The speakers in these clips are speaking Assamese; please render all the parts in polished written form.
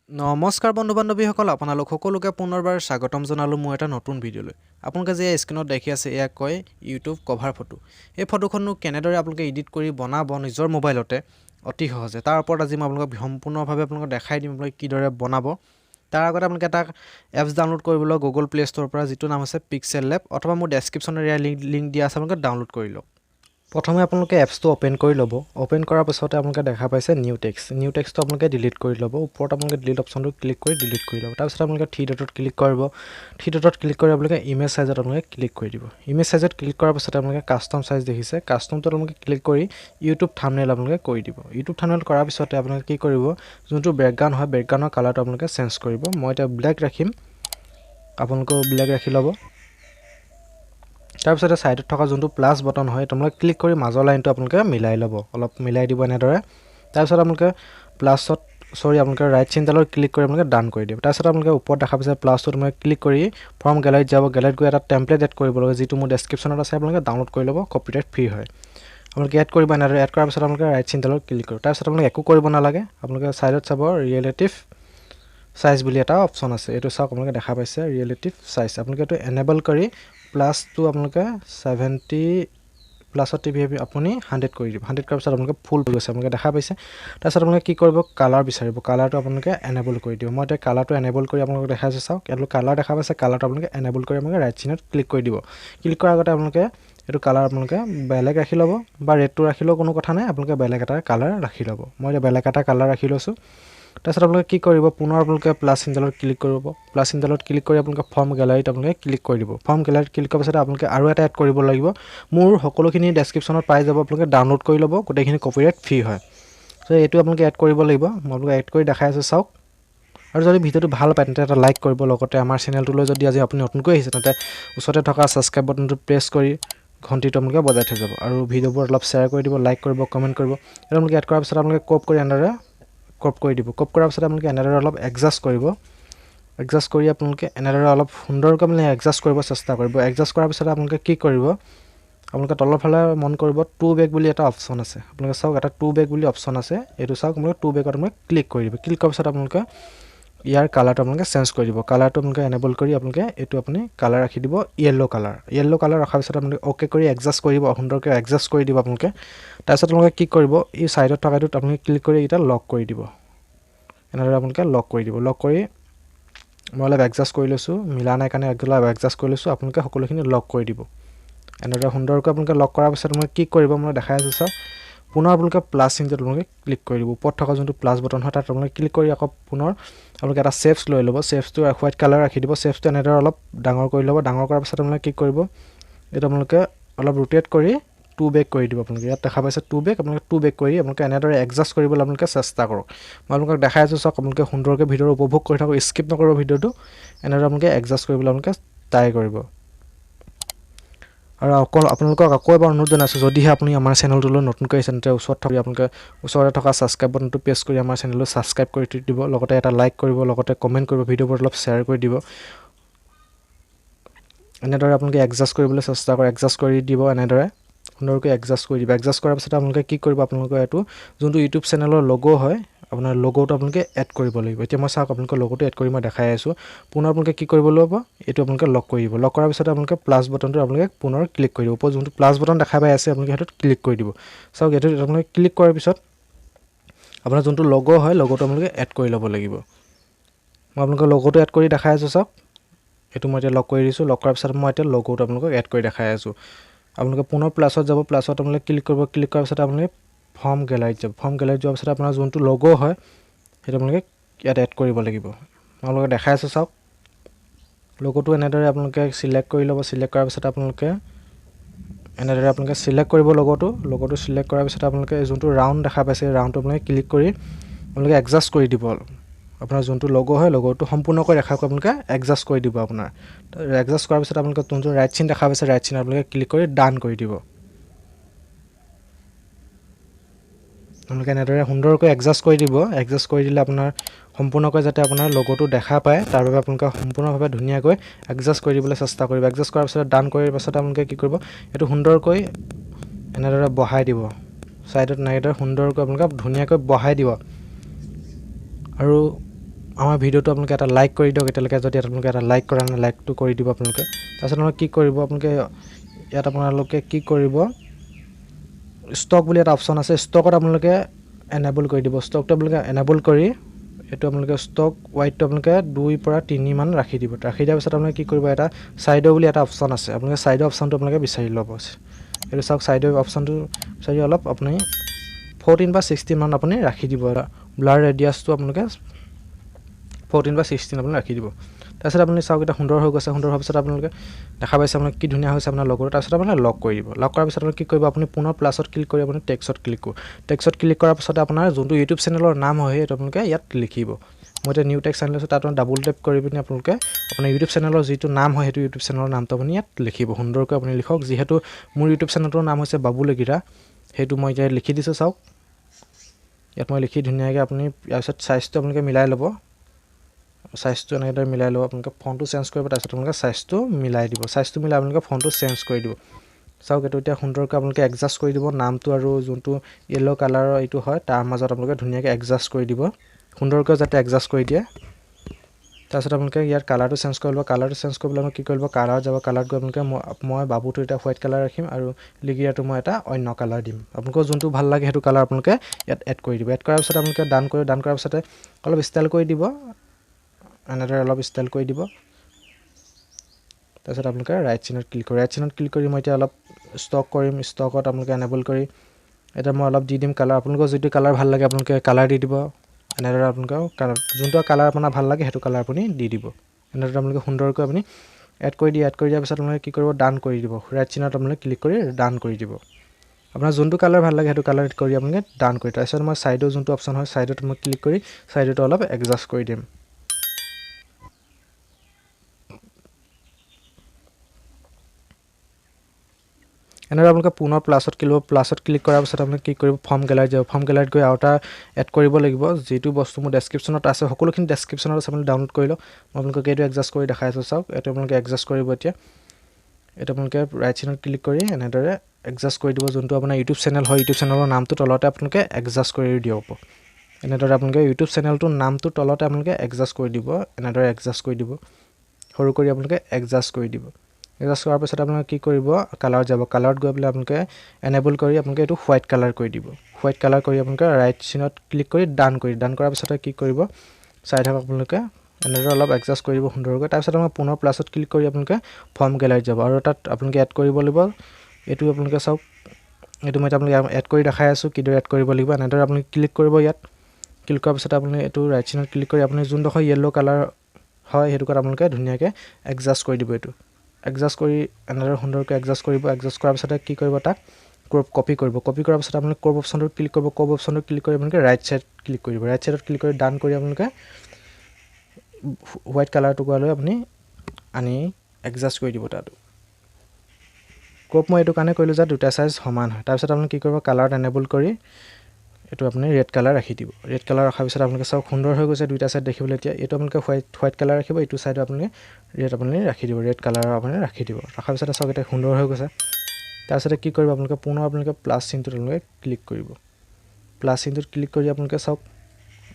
নমস্কাৰ বন্ধু বান্ধৱীসকল, আপোনালোক সকলোকে পুনৰবাৰ স্বাগতম জনালোঁ মোৰ এটা নতুন ভিডিঅ'লৈ। আপোনালোকে যে স্ক্ৰীনত দেখি আছে এয়া কয় ইউটিউব কভাৰ ফটো। এই ফটোখননো কেনেদৰে আপোনালোকে এডিট কৰি বনাব নিজৰ মোবাইলতে অতি সহজে, তাৰ ওপৰত আজি মই আপোনালোকক সম্পূৰ্ণভাৱে আপোনালোকক দেখাই দিম আপোনালোকে কিদৰে বনাব। তাৰ আগতে আপোনালোকে এটা এপছ ডাউনলোড কৰিবলৈ গুগল প্লে ষ্ট'ৰৰ পৰা, যিটো নাম আছে পিক্সেল লেব, অথবা মোৰ ডেছক্ৰিপশ্যনত ইয়াৰ লিংক দিয়া আছে, আপোনালোকে ডাউনলোড কৰি লওক। প্ৰথমে আপোনালোকে এপছটো অপেন কৰি ল'ব। অপেন কৰাৰ পিছতে আপোনালোকে দেখা পাইছে নিউ টেক্সটো আপোনালোকে ডিলিট কৰি ল'ব। ওপৰত আপোনালোকে ডিলিট অপশ্যনটো ক্লিক কৰি ডিলিট কৰি ল'ব। তাৰপিছত আপোনালোকে থ্ৰী ডটত ক্লিক কৰিব। থ্ৰী ডটত ক্লিক কৰি আপোনালোকে ইমেজ চাইজত আপোনালোকে ক্লিক কৰি দিব। ইমেজ চাইজত ক্লিক কৰাৰ পিছতে আপোনালোকে কাষ্টম চাইজ দেখিছে, কাষ্টমটোত আপোনালোকে ক্লিক কৰি ইউটিউব থাম্বনেইল আপোনালোকে কৰি দিব। ইউটিউব থাম্বনেইল কৰাৰ পিছতে আপোনালোকে কি কৰিব, যোনটো বেকগ্ৰাউণ্ড হয় বেকগ্ৰাউণ্ডৰ কালাৰটো আপোনালোকে চেঞ্জ কৰিব। মই এতিয়া ব্লেক ৰাখিম, আপোনালোকেও ব্লেক ৰাখি ল'ব। তাৰপিছতে ছাইডত থকা যোনটো প্লাছ বটন হয় তোমালোকে ক্লিক কৰি মাজৰ লাইনটো আপোনালোকে মিলাই ল'ব, অলপ মিলাই দিব এনেদৰে। তাৰপিছত আপোনালোকে আপোনালোকে ৰাইট চিনডালত ক্লিক কৰি আপোনালোকে ডান কৰি দিব। তাৰপিছত আপোনালোকে ওপৰত দেখা পাইছে প্লাছটো তোমালোকে ক্লিক কৰি ফ্ৰম গেলাৰীত যাব। গেলাৰীত গৈ এটা টেমপ্লেট এড কৰিব লাগে, যিটো মোৰ ডেছক্ৰিপশ্যনত আছে, আপোনালোকে ডাউনলোড কৰি ল'ব, কপিৰাইট ফ্ৰী হয়। আপোনালোকে এড কৰিব এনেদৰে। এড কৰাৰ পিছত আপোনালোকে ৰাইট চিনডালত ক্লিক কৰিব। তাৰপিছত আপোনালোকে একো কৰিব নালাগে, আপোনালোকে ছাইডত চাব ৰিলেটিভ চাইজ বুলি এটা অপশ্যন আছে, এইটো চাওক আপোনালোকে দেখা পাইছে ৰিলেটিভ চাইজ। আপোনালোকে এইটো এনেবল কৰি প্লাছটো আপোনালোকে 70 প্লাছত টিপি আপুনি 100 কৰি দিব। 100 কৰাৰ পিছত আপোনালোকে ফুল হৈ গৈছে, আপোনালোকে দেখা পাইছে। তাৰপিছত আপোনালোকে কি কৰিব, কালাৰ বিচাৰিব। কালাৰটো আপোনালোকে এনেবল কৰি দিব। মই এতিয়া কালাৰটো এনেবল কৰি আপোনালোকক দেখাইছোঁ, চাওক ইয়াত কালাৰ দেখা পাইছে। কালাৰটো আপোনালোকে এনেবল কৰি আপোনালোকে ৰাইট চিনত ক্লিক কৰি দিব। ক্লিক কৰাৰ আগতে আপোনালোকে এইটো কালাৰ আপোনালোকে বেলেগ ৰাখি ল'ব, বা ৰেডটো ৰাখিলেও কোনো কথা নাই, আপোনালোকে বেলেগ এটা কালাৰ ৰাখি ল'ব। মই এতিয়া বেলেগ এটা কালাৰ ৰাখি লৈছোঁ। তাৰপিছত আপোনালোকে কি কৰিব, পুনৰ আপোনালোকে প্লাছ চিনডালত ক্লিক কৰিব। প্লাছ চিনডালত ক্লিক কৰি আপোনালোকে ফৰ্ম গেলাৰীত আপোনালোকে ক্লিক কৰি দিব। ফৰ্ম গেলাৰীত ক্লিক কৰাৰ পিছত আপোনালোকে আৰু এটা এড কৰিব লাগিব। মোৰ সকলোখিনি ডেছক্ৰিপশ্যনত পাই যাব, আপোনালোকে ডাউনলোড কৰি ল'ব, গোটেইখিনি কপিৰাইট ফ্ৰী হয়। চ' এইটো আপোনালোকে এড কৰিব লাগিব। মই আপোনালোকে এড কৰি দেখাই আছোঁ, চাওক। আৰু যদি ভিডিঅ'টো ভাল পায় তেন্তে এটা লাইক কৰিব। লগতে আমাৰ চেনেলটোলৈ যদি আজি আপুনি নতুনকৈ আহিছে তেন্তে ওচৰতে থকা ছাবস্ক্ৰাইব বাটনটো প্ৰেছ কৰি ঘণ্টিটো আপোনালোকে বজাই থৈ যাব। আৰু ভিডিঅ'বোৰ অলপ শ্বেয়াৰ কৰি দিব, লাইক কৰিব, কমেণ্ট কৰিব। এইটো আপোনালোকে এড কৰাৰ পিছত আপোনালোকে ক্ৰপ কৰি এনেদৰে ক্ৰপ কৰি দিব। ক্ৰপ কৰাৰ পিছত আপোনালোকে এনেদৰে অলপ এডজাষ্ট কৰিব। এডজাষ্ট কৰি আপোনালোকে এনেদৰে অলপ সুন্দৰকৈ মানে এডজাষ্ট কৰিব চেষ্টা কৰিব। এডজাষ্ট কৰাৰ পিছত আপোনালোকে কি কৰিব, আপোনালোকে তলৰ ফালে মন কৰিব টু বেক বুলি এটা অপশ্যন আছে। আপোনালোকে চাওক এটা টু বেক বুলি অপশ্যন আছে, এইটো চাওক। আপোনালোকে টু বেকত আপোনালোকে ক্লিক কৰি দিব। ক্লিক কৰাৰ পিছত আপোনালোকে ইয়াৰ কালাৰটো আপোনালোকে চেঞ্জ কৰি দিব। কালাৰটো আপোনালোকে এনেবল কৰি আপোনালোকে এইটো আপুনি কালাৰ ৰাখি দিব য়েল্ল' কালাৰ। য়েল্ল' কালাৰ ৰখাৰ পিছত আপোনালোকে অ'কে কৰি এডজাষ্ট কৰিব, সুন্দৰকৈ এডজাষ্ট কৰি দিব আপোনালোকে। তাৰপিছত আপোনালোকে কি কৰিব, এই ছাইডত থকাটোত আপোনালোকে ক্লিক কৰি এইটা লক কৰি দিব। এনেদৰে আপোনালোকে লক কৰি দিব। লক কৰি মই অলপ এডজাষ্ট কৰি লৈছোঁ, মিলা নাই কাৰণে অলপ এডজাষ্ট কৰি লৈছোঁ। আপোনালোকে সকলোখিনি লক কৰি দিব। এনেদৰে সুন্দৰকৈ আপোনালোকে লক কৰাৰ পিছত আপোনালোকে কি কৰিব, মই দেখাই আছোঁ, চাওক। পুনৰ আপোনালোকে প্লাছ চিনটোত আপোনালোকে ক্লিক কৰি দিব। ওপৰত থকা যোনটো প্লাছ বটন হয় তাত আপোনালোকে ক্লিক কৰি আকৌ পুনৰ আপোনালোকে এটা ছেভছ লৈ ল'ব। ছেভছটো হোৱাইট কালাৰ ৰাখি দিব। ছেভছটো এনেদৰে অলপ ডাঙৰ কৰি ল'ব। ডাঙৰ কৰাৰ পিছত আপোনালোকে কি কৰিব, এইটো আপোনালোকে অলপ ৰোটেট কৰি টু বেক কৰি দিব। আপোনালোকে ইয়াত দেখা পাইছে টু বেক, আপোনালোকে টু বেক কৰি আপোনালোকে এনেদৰে এডজাষ্ট কৰিবলৈ আপোনালোকে চেষ্টা কৰক। মই আপোনালোকক দেখাই আছোঁ, চাওক। আপোনালোকে সুন্দৰকৈ ভিডিঅ'টো উপভোগ কৰি থাকক, স্কিপ নকৰিব ভিডিঅ'টো। এনেদৰে আপোনালোকে এডজাষ্ট কৰিবলৈ আপোনালোকে ট্ৰাই কৰিব। আৰু আপোনালোকক আকৌ এবাৰ অনুৰোধ জনাইছোঁ, যদিহে আপুনি আমাৰ চেনেলটোলৈ নতুনকৈ আহিছে তেন্তে ওচৰতে থকা ছাবস্ক্ৰাইব বাটনটো প্ৰেছ কৰি আমাৰ চেনেলটো ছাবস্ক্ৰাইব কৰি দিব। লগতে এটা লাইক কৰিব, লগতে কমেণ্ট কৰিব, ভিডিঅ'বোৰ অলপ শ্বেয়াৰ কৰি দিব। এনেদৰে আপোনালোকে এডজাষ্ট কৰিবলৈ চেষ্টা কৰে, এডজাষ্ট কৰি দিব। এনেদৰে সুন্দৰকৈ এডজাষ্ট কৰি দিব। এডজাষ্ট কৰাৰ পিছত আপোনালোকে কি কৰিব, আপোনালোকৰ এইটো যোনটো ইউটিউব চেনেলৰ লগো হয়, আপোনাৰ লগোটো আপোনালোকে এড কৰিব লাগিব। এতিয়া মই চাওক, আপোনালোকৰ লগোটো এড কৰি মই দেখাই আছোঁ। পুনৰ আপোনালোকে কি কৰিব লাগিব, এইটো আপোনালোকে লক কৰি দিব। লক কৰাৰ পিছত আপোনালোকে প্লাছ বটনটো আপোনালোকে পুনৰ ক্লিক কৰি দিব। ওপৰত যোনটো প্লাছ বটন দেখা পাই আছে আপোনালোকে সেইটোত ক্লিক কৰি দিব। চাওক, এইটোত আপোনালোকে ক্লিক কৰাৰ পিছত আপোনাৰ যোনটো লগো হয় লগোটো আপোনালোকে এড কৰি ল'ব লাগিব। মই আপোনালোকৰ লগোটো এড কৰি দেখাই আছোঁ, চাওক। এইটো মই এতিয়া লক কৰি দিছোঁ। লক কৰাৰ পিছত মই এতিয়া লগোটো আপোনালোকক এড কৰি দেখাই আছোঁ। আপোনালোকে পুনৰ প্লাছত যাব। প্লাছত আপোনালোকে ক্লিক কৰিব। ক্লিক কৰাৰ পিছত আপোনালোকে ফৰ্ম গেলাৰীত যাব। ফৰ্ম গেলাৰীত যোৱাৰ পিছত আপোনাৰ যোনটো লগো হয় সেইটো আপোনালোকে ইয়াত এড কৰিব লাগিব। আপোনালোকে দেখাই আছোঁ, চাওক। লগোটো এনেদৰে আপোনালোকে চিলেক্ট কৰি ল'ব। চিলেক্ট কৰাৰ পিছত আপোনালোকে এনেদৰে চিলেক্ট কৰিব লগোটো চিলেক্ট কৰাৰ পিছত আপোনালোকে যোনটো ৰাউণ্ড দেখা পাইছে ৰাউণ্ডটো আপোনালোকে ক্লিক কৰি আপোনালোকে এডজাষ্ট কৰি দিব। আপোনাৰ যোনটো লগো হয় লগোটো সম্পূৰ্ণকৈ ৰেখাকৈ আপোনালোকে এডজাষ্ট কৰি দিব। আপোনাৰ এডজাষ্ট কৰাৰ পিছত আপোনালোকে যোনটো ৰাইট চিন দেখা পাইছে ৰাইট চিন আপোনালোকে ক্লিক কৰি ডান কৰি দিব। আপোনালোকে এনেদৰে সুন্দৰকৈ এডজাষ্ট কৰি দিব। এডজাষ্ট কৰি দিলে আপোনাৰ সম্পূৰ্ণকৈ যাতে আপোনাৰ লগোটো দেখা পায় তাৰ বাবে আপোনালোকে সম্পূৰ্ণভাৱে ধুনীয়াকৈ এডজাষ্ট কৰি দিবলৈ চেষ্টা কৰিব। এডজাষ্ট কৰাৰ পিছত ডান কৰাৰ পাছত আপোনালোকে কি কৰিব, এইটো সুন্দৰকৈ এনেদৰে বহাই দিব। ছাইডত এনেদৰে সুন্দৰকৈ আপোনালোকে ধুনীয়াকৈ বহাই দিব। আৰু আমাৰ ভিডিঅ'টো আপোনালোকে এটা লাইক কৰি দিয়ক এতিয়ালৈকে যদি আপোনালোকে এটা লাইক কৰা নাই লাইকটো কৰি দিব আপোনালোকে তাৰপিছত আপোনালোকে কি কৰিব আপোনালোকে ইয়াত আপোনালোকে কি কৰিব ষ্টক বুলি এটা অপশ্যন আছে ষ্টকত আপোনালোকে এনেবল কৰি দিব ষ্টকটো আপোনালোকে এনেবল কৰি এইটো আপোনালোকে ষ্টক ৱাইটটো আপোনালোকে 2 পৰা 3 মান ৰাখি দিব ৰাখি দিয়াৰ পিছত আপোনালোকে কি কৰিব এটা সাইডৰ বুলি এটা অপশ্যন আছে আপোনালোকে সাইডৰ অপশ্যনটো আপোনালোকে বিচাৰি ল'ব এইটো চাওক সাইডৰ অপশ্যনটো বিচাৰি অলপ আপুনি 14 বা 16 মান আপুনি ৰাখি দিব ব্লাৰ ৰেডিয়াছটো আপোনালোকে 14 বা 16 আপুনি ৰাখি দিব তাৰপিছত আপুনি চাওক এটা সুন্দৰ হৈ গৈছে সুন্দৰ হোৱাৰ পিছত আপোনালোকে দেখা পাইছে আপোনালোকে কি ধুনীয়া হৈছে আপোনাৰ লগৰ তাৰপিছত আপুনি লক কৰি দিব লক কৰাৰ পিছত আপুনি কি কৰিব আপুনি পুনৰ প্লাছত ক্লিক কৰি আপুনি টেক্সট ক্লিক কৰিব টেক্সট ক্লিক কৰাৰ পিছত আপোনাৰ যোনটো ইউটিউব চেনেলৰ নাম হয় সেইটো আপোনালোকে ইয়াত লিখিব মই এটা নিউ টেক্সট আনিলোঁ তাত আপুনি ডাবল টেপ কৰি পিনি আপোনালোকে আপোনাৰ ইউটিউব চেনেলৰ যিটো নাম হয় সেইটো ইউটিউব চেনেলৰ নামটো আপুনি ইয়াত লিখিব সুন্দৰকৈ আপুনি লিখক যিহেতু মোৰ ইউটিউব চেনেলটোৰ নাম হৈছে বাবুল এগিৰা সেইটো মই এতিয়া লিখি দিছোঁ চাওক ইয়াত মই লিখি ধুনীয়াকৈ আপুনি ইয়াৰ পিছত সাইজটো আপোনালোকে মিলাই ল'ব সাইজটো এনেদৰে মিলাই ল'ব আপোনালোকে ফন্টটো চেঞ্জ কৰিব তাৰপিছত আপোনালোকে সাইজটো মিলাই দিব সাইজটো মিলাই আপোনালোকে ফন্টটো চেঞ্জ কৰি দিব চাওক এইটো এতিয়া সুন্দৰকৈ আপোনালোকে এডজাষ্ট কৰি দিব নামটো আৰু যোনটো য়েলো কালাৰৰ এইটো হয় তাৰ মাজত আপোনালোকে ধুনীয়াকৈ এডজাষ্ট কৰি দিব সুন্দৰকৈ যাতে এডজাষ্ট কৰি দিয়ে তাৰপিছত আপোনালোকে ইয়াৰ কালাৰটো চেঞ্জ কৰি ল'ব কালাৰটো চেঞ্জ কৰিবলৈ মই কি কৰিব কালাৰ যাব কালাৰত গৈ আপোনালোকে মই বাবুটো এটা হোৱাইট কালাৰ ৰাখিম আৰু লিগিয়াটো মই এটা অন্য কালাৰ দিম আপোনালোকৰ যোনটো ভাল লাগে সেইটো কালাৰ আপোনালোকে ইয়াত এড কৰি দিব এড কৰাৰ পিছত আপোনালোকে ডান কৰাৰ পিছতে অলপ ষ্টাইল কৰি দিব এনেদৰে অলপ ষ্টাইল কৰি দিব তাৰপিছত আপোনালোকে ৰাইট চিনত ক্লিক কৰি মই এতিয়া অলপ ষ্টক কৰিম ষ্টকত আপোনালোকে এনেবল কৰি এটা মই অলপ দি দিম কালাৰ আপোনালোকৰ যিটো কালাৰ ভাল লাগে আপোনালোকে কালাৰ দি দিব এনেদৰে আপোনালোকে কালাৰ যোনটো কালাৰ আপোনাৰ ভাল লাগে সেইটো কালাৰ আপুনি দি দিব এনেদৰে আপোনালোকে সুন্দৰকৈ আপুনি এড কৰি দিয়াৰ পিছত আপোনালোকে কি কৰিব ডান কৰি দিব ৰাইট চিনত আপোনালোকে ক্লিক কৰি ডান কৰি দিব আপোনাৰ যোনটো কালাৰ ভাল লাগে সেইটো কালাৰ কৰি আপোনালোকে ডান কৰি তাৰপিছত মই সাইডৰ যোনটো অপশ্যন হয় সাইডত মই ক্লিক কৰি সাইডটো অলপ এডজাষ্ট কৰি দিম এনেদৰে আপোনালোকে পুনৰ প্লাছত ক্লিক কৰাৰ পিছত আপোনালোকে কি কৰিব ফৰ্ম গেলাৰীত যাব ফৰ্ম গেলাৰীত গৈ আৰু এটা এড কৰিব লাগিব যিটো বস্তু মোৰ ডেছক্ৰিপশ্যনত আছে সকলোখিনি ডেছক্ৰিপশ্যনত আছে আপুনি ডাউনলোড কৰি লওক মই আপোনালোকক এইটো এডজাষ্ট কৰি দেখাই আছোঁ চাওক এইটো আপোনালোকে এডজাষ্ট কৰিব এতিয়া এইটো আপোনালোকে ৰাইট চিনত ক্লিক কৰি এনেদৰে এডজাষ্ট কৰি দিব যোনটো আপোনাৰ ইউটিউব চেনেল হয় ইউটিউব চেনেলৰ নামটো তলতে আপোনালোকে এডজাষ্ট কৰি দিব এনেদৰে আপোনালোকে ইউটিউব চেনেলটোৰ নামটো তলতে আপোনালোকে এডজাষ্ট কৰি দিব এনেদৰে এডজাষ্ট কৰি দিব সৰু কৰি আপোনালোকে এডজাষ্ট কৰি দিব এডজাষ্ট কৰাৰ পিছত আপোনালোকে কি কৰিব কালাৰত যাব কালাৰত গৈ পেলাই আপোনালোকে এনেবল কৰি আপোনালোকে এইটো হোৱাইট কালাৰ কৰি দিব হোৱাইট কালাৰ কৰি আপোনালোকে ৰাইট চিনত ক্লিক কৰি ডান কৰাৰ পিছতে কি কৰিব চাই থাকক আপোনালোকে এনেদৰে অলপ এডজাষ্ট কৰি দিব সুন্দৰকৈ তাৰপিছত আপোনালোকে পুনৰ প্লাছত ক্লিক কৰি আপোনালোকে ফৰ্ম গেলাৰীত যাব আৰু তাত আপোনালোকে এড কৰিব লাগিব এইটো আপোনালোকে চাওক এইটো মই আপোনালোকে এড কৰি দেখাই আছোঁ কিদৰে এড কৰিব লাগিব এনেদৰে আপোনালোকে ক্লিক কৰিব ইয়াত ক্লিক কৰাৰ পিছত আপুনি এইটো ৰাইট চিনত ক্লিক কৰি আপুনি যোনডোখৰ য়েল্ল' কালাৰ হয় সেইটো আপোনালোকে ধুনীয়াকৈ এডজাষ্ট কৰি দিব এইটো এডজাষ্ট কৰি এনেদৰে সুন্দৰকৈ এডজাষ্ট কৰিব এডজাষ্ট কৰাৰ পিছতে কি কৰিব তাক কপি কৰাৰ পিছত আপোনালোকে ক্ৰপ অপশ্যনটোত ক্লিক কৰিব ক্ৰপ অপশ্যনটোত ক্লিক কৰি আপোনালোকে ৰাইট ছাইড ক্লিক কৰিব ৰাইট ছাইডত ক্লিক কৰি ডান কৰি আপোনালোকে হোৱাইট কালাৰটো লৈ আপুনি আনি এডজাষ্ট কৰি দিব তাত ক্ৰপ মই এইটো কাৰণে কৰিলোঁ যে দুটা চাইজ সমান হয় তাৰপিছত আপুনি কি কৰিব কালাৰত এনেবল কৰি এইটো আপুনি ৰেড কালাৰ ৰাখি দিব ৰেড কালাৰ ৰখাৰ পিছত আপোনালোকে চাওক সুন্দৰ হৈ গৈছে দুইটা চাইড দেখিবলৈ এতিয়া এইটো আপোনালোকে হোৱাইট কালাৰ ৰাখিব এইটো চাইডত আপুনি ৰেড ৰাখি দিব ৰেড কালাৰ আপুনি ৰাখি দিব ৰখাৰ পিছতে চাওক এতিয়া সুন্দৰ হৈ গৈছে তাৰপিছতে কি কৰিব আপোনালোকে পুনৰ আপোনালোকে প্লাছ চিনটোত আপোনালোকে ক্লিক কৰিব প্লাছ চিনটোত ক্লিক কৰি আপোনালোকে চাওক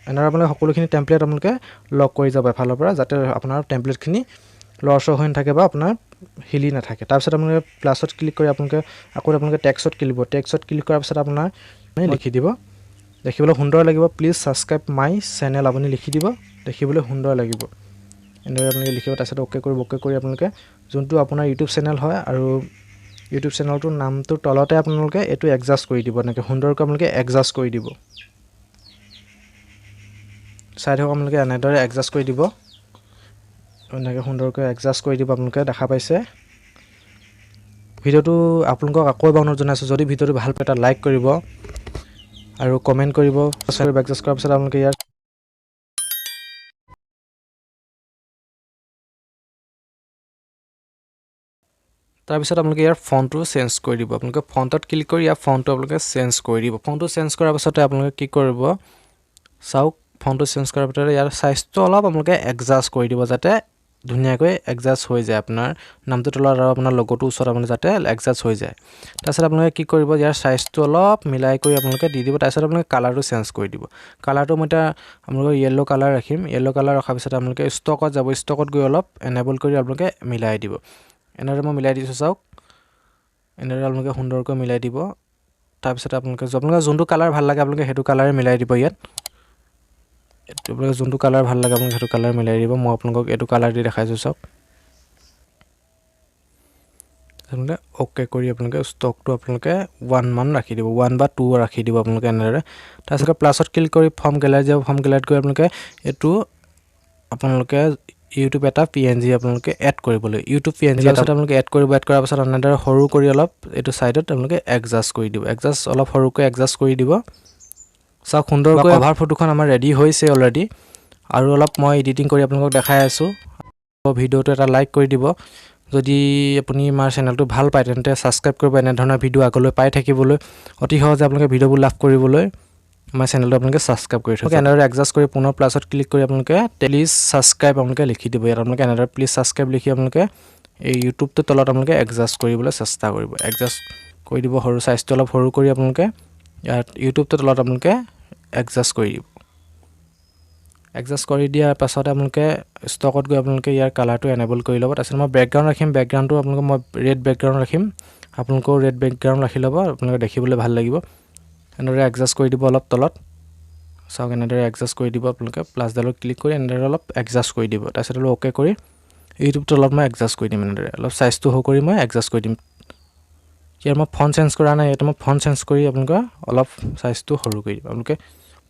এনেদৰে আপোনালোকে সকলোখিনি টেমপ্লেট আপোনালোকে লক কৰি যাব এফালৰ পৰা যাতে আপোনাৰ টেমপ্লেটখিনি লৰচৰ হৈ নাথাকে বা আপোনাৰ হিলি নাথাকে তাৰপিছত আপোনালোকে প্লাছত ক্লিক কৰি আপোনালোকে টেক্সট ক্লিক কৰাৰ পিছত আপোনাৰ লিখি দিব দেখিবলৈ সুন্দৰ লাগিব প্লিজ ছাবস্ক্ৰাইব মাই চেনেল আপুনি লিখি দিব দেখিবলৈ সুন্দৰ লাগিব এনেদৰে আপোনালোকে লিখিব তাৰপিছত অ'কে কৰি আপোনালোকে যোনটো আপোনাৰ ইউটিউব চেনেল হয় আৰু ইউটিউব চেনেলটোৰ নামটোৰ তলতে আপোনালোকে এইটো এডজাষ্ট কৰি দিব এনেকৈ সুন্দৰকৈ আপোনালোকে এডজাষ্ট কৰি দিব চাই থাকক আপোনালোকে এনেদৰে এডজাষ্ট কৰি দিব এনেকৈ সুন্দৰকৈ এডজাষ্ট কৰি দিব আপোনালোকে দেখা পাইছে ভিডিঅ'টো আপোনালোকক আকৌ এবাৰ অনুৰোধ জনাইছোঁ যদি ভিডিঅ'টো ভাল পায় এটা লাইক কৰিব আৰু কমেণ্ট কৰিব এডজাষ্ট কৰাৰ পিছত আপোনালোকে ইয়াৰ তাৰপিছত আপোনালোকে ইয়াৰ ফন্টটো চেঞ্জ কৰি দিব আপোনালোকে ফন্টত ক্লিক কৰি ইয়াৰ ফন্টটো আপোনালোকে চেঞ্জ কৰি দিব ফন্টটো চেঞ্জ কৰাৰ পাছতে আপোনালোকে কি কৰিব চাওক ফন্টটো চেঞ্জ কৰাৰ পিছতে ইয়াৰ সাইজটো অলপ আপোনালোকে এডজাষ্ট কৰি দিব যাতে ধুনীয়াকৈ এডজাষ্ট হৈ যায় আপোনাৰ নামটো তলত আৰু আপোনাৰ লগোটো ওচৰত আপুনি যাতে এডজাষ্ট হৈ যায় তাৰপিছত আপোনালোকে কি কৰিব ইয়াৰ সাইজটো অলপ মিলাই কৰি আপোনালোকে দি দিব তাৰপিছত আপোনালোকে কালাৰটো চেঞ্জ কৰি দিব কালাৰটো মই এটা আপোনালোকৰ ইয়েলো কালাৰ ৰাখিম ইয়েলো কালাৰ ৰখাৰ পিছত আপোনালোকে ষ্টকত যাব ষ্টকত গৈ অলপ এনেবল কৰি আপোনালোকে মিলাই দিব এনেদৰে মই মিলাই দিছোঁ চাওক এনেদৰে আপোনালোকে সুন্দৰকৈ মিলাই দিব তাৰপিছত আপোনালোকে যোনটো কালাৰ ভাল লাগে আপোনালোকে সেইটো কালাৰে মিলাই দিব ইয়াত আপোনালোকে যোনটো কালাৰ ভাল লাগে আপোনালোকে সেইটো কালাৰ মিলাই দিব মই আপোনালোকক এইটো কালাৰ দি দেখাইছোঁ চাওক আপোনালোকে ওকে কৰি আপোনালোকে ষ্টকটো আপোনালোকে 1 মান ৰাখি দিব 1 বা 2 ৰাখি দিব আপোনালোকে এনেদৰে তাৰপিছত প্লাছত ক্লিক কৰি ফৰ্ম গ্যালাৰী যাব ফৰ্ম গ্যালাৰীত গৈ আপোনালোকে এইটো আপোনালোকে ইউটিউব এটা পিএনজি আপোনালোকে এড কৰিবলৈ ইউটিউব পিএনজি এটা আপোনালোকে এড কৰিব এড কৰাৰ পাছত এনেদৰে সৰু কৰি অলপ এইটো সাইডত আপোনালোকে এডজাষ্ট কৰি দিব এডজাষ্ট অলপ সৰুকৈ এডজাষ্ট কৰি দিব চাওক সুন্দৰকৈ কভাৰ ফটোখন আমাৰ ৰেডি হৈছে অলৰেডি আৰু অলপ মই এডিটিং কৰি আপোনালোকক দেখাই আছো ভিডিওটো এটা লাইক কৰি দিব যদি আপুনি আমাৰ চেনেলটো ভাল পায় তেন্তে সাবস্ক্ৰাইব কৰিব এনে ধৰণৰ ভিডিও আগলৈ পাই থাকিবলৈ অতি সহজে আপোনালোকে ভিডিওবোৰ লাভ কৰিবলৈ আমাৰ চেনেলটো আপোনালোকে সাবস্ক্ৰাইব কৰি থওক এনেদৰে এডজাষ্ট কৰি পুনৰ প্লাছত ক্লিক কৰি আপোনালোকে প্লিজ সাবস্ক্ৰাইব আপোনালোকে লিখি দিব ইয়াত আপোনালোকে এনেদৰে প্লিজ সাবস্ক্ৰাইব লিখি আপোনালোকে এই ইউটিউবটো তলত আপোনালোকে এডজাষ্ট কৰিবলৈ চেষ্টা কৰিব এডজাষ্ট কৰি দিব সৰু সাইজটো অলপ সৰু কৰি আপোনালোকে ইয়াত ইউটিউবটো তলত আপোনালোকে এডজাষ্ট কৰি দিব এডজাষ্ট কৰি দিয়াৰ পাছত আপোনালোকে ষ্টকত গৈ আপোনালোকে ইয়াৰ কালাৰটো এনেবল কৰি ল'ব তাৰপিছত মই বেকগ্ৰাউণ্ড ৰাখিম বেকগ্ৰাউণ্ডটো আপোনালোকে মই ৰেড বেকগ্ৰাউণ্ড ৰাখিম আপোনালোকেও ৰেড বেকগ্ৰাউণ্ড ৰাখি ল'ব আপোনালোকে দেখিবলৈ ভাল লাগিব এনেদৰে এডজাষ্ট কৰি দিব অলপ তলত চাওক এনেদৰে এডজাষ্ট কৰি দিব আপোনালোকে প্লাছডালত ক্লিক কৰি এনেদৰে অলপ এডজাষ্ট কৰি দিব তাৰপিছত অলপ ওকে কৰি ইউটিউবটো অলপ মই এডজাষ্ট কৰি দিম এনেদৰে অলপ সাইজটো সৰু কৰি মই এডজাষ্ট কৰি দিম ইয়াৰ মই ফন্ট চেঞ্জ কৰা নাই এটা মই ফন্ট চেঞ্জ কৰি আপোনালোকে অলপ সাইজটো সৰু কৰি দিব আপোনালোকে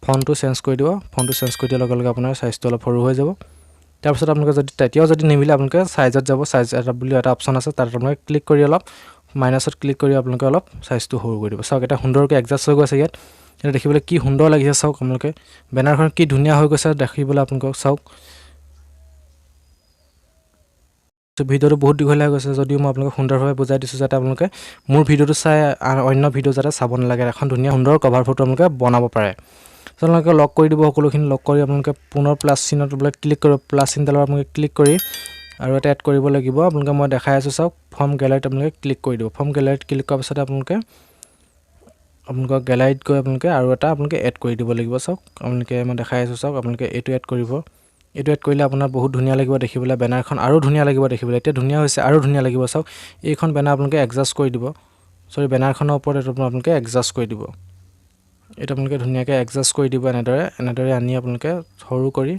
ফন্টটো চেঞ্জ কৰি দিব ফন্টটো চেঞ্জ কৰি দিয়াৰ লগে লগে আপোনাৰ সাইজটো অলপ সৰু হৈ যাব তাৰপিছত আপোনালোকে যদি তেতিয়াও যদি নিমিলে আপোনালোকে সাইজত যাব সাইজ এটা বুলি এটা অপচন আছে তাত আপোনালোকে ক্লিক কৰি অলপ মাইনাছত ক্লিক কৰি আপোনালোকে অলপ সাইজটো সৰু কৰি দিব চাওক এটা সুন্দৰকৈ এডজাষ্ট হৈ গৈছে ইয়াত এটা দেখিবলৈ কি সুন্দৰ লাগিছে চাওক আপোনালোকে বেনাৰখন কি ধুনীয়া হৈ গৈছে দেখিবলৈ আপোনালোকক চাওক ভিডিওটো বহুত দীঘলীয়া হৈ গৈছে যদিও মই আপোনালোকক সুন্দৰভাৱে বুজাই দিছোঁ যাতে আপোনালোকে মোৰ ভিডিওটো চাই অন্য ভিডিও যাতে চাব নালাগে এখন ধুনীয়া সুন্দৰ কভাৰ ফটো আপোনালোকে বনাব পাৰে আপোনালোকে লক কৰি দিব সকলোখিনি লক কৰি আপোনালোকে পুনৰ প্লাছ চিনত ক্লিক কৰিব প্লাছ চিনডালৰ আপোনালোকে ক্লিক কৰি আৰু এটা এড কৰিব লাগিব আপোনালোকে মই দেখাই আছোঁ চাওক ফৰ্ম গ্যালাৰীত আপোনালোকে ক্লিক কৰি দিব ফৰ্ম গ্যালাৰীত ক্লিক কৰাৰ পাছত আপোনালোকৰ গ্যালাৰীত গৈ আপোনালোকে আৰু এটা আপোনালোকে এড কৰি দিব লাগিব চাওক আপোনালোকে মই দেখাই আছোঁ চাওক আপোনালোকে এইটো এড কৰিব এইটো এড কৰিলে আপোনাৰ বহুত ধুনীয়া লাগিব দেখিবলৈ বেনাৰখন আৰু ধুনীয়া লাগিব দেখিবলৈ এতিয়া ধুনীয়া হৈছে আৰু ধুনীয়া লাগিব চাওক এইখন বেনাৰ আপোনালোকে এডজাষ্ট কৰি দিব সৰি বেনাৰখনৰ ওপৰত এইটো আপোনালোকে এডজাষ্ট কৰি দিব এটা আপোনালোকে ধুনীয়াকৈ এডজাষ্ট কৰি দিব এনেদৰে আনি আপোনালোকে সৰু কৰি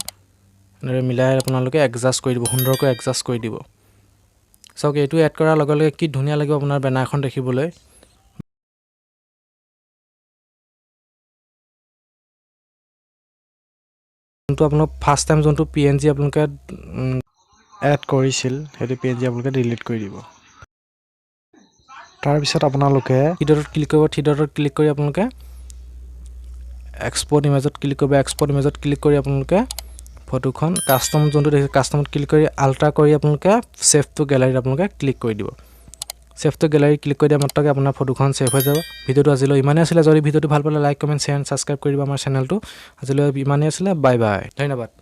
এনেদৰে মিলাই আপোনালোকে এডজাষ্ট কৰি দিব সুন্দৰকৈ এডজাষ্ট কৰি দিব চাওক এইটো এড কৰাৰ লগে লগে কি ধুনীয়া লাগিব আপোনাৰ বেনাৰখন দেখিবলৈ যোনটো আপোনাক ফাৰ্ষ্ট টাইম যোনটো পিএনজি আপোনালোকে এড কৰিছিল সেইটো পিএনজি আপোনালোকে ডিলিট কৰি দিব তাৰপিছত আপোনালোকে থ্ৰী ডটত ক্লিক কৰি আপোনালোকে এক্সপোৰ্ট ইমেজত ক্লিক কৰিব এক্সপোৰ্ট ইমেজত ক্লিক কৰি আপোনালোকে ফটোখন কাষ্টম যোনটো দেখিছে কাষ্টমত ক্লিক কৰি আল্ট্ৰা কৰি আপোনালোকে সেভ টু গ্যালাৰীত আপোনালোকে ক্লিক কৰি দিব সেভ টু গ্যালাৰী ক্লিক কৰি দিয়া মাত্ৰকে আপোনাৰ ফটোখন সেভ হৈ যাব ভিডিওটো আজিলৈ ইমানেই আছিলে যদি ভিডিওটো ভাল পালে like comment share and subscribe কৰি দিব আমাৰ চেনেলটো আজিলৈ ইমানেই আছিলে বাই বাই ধন্যবাদ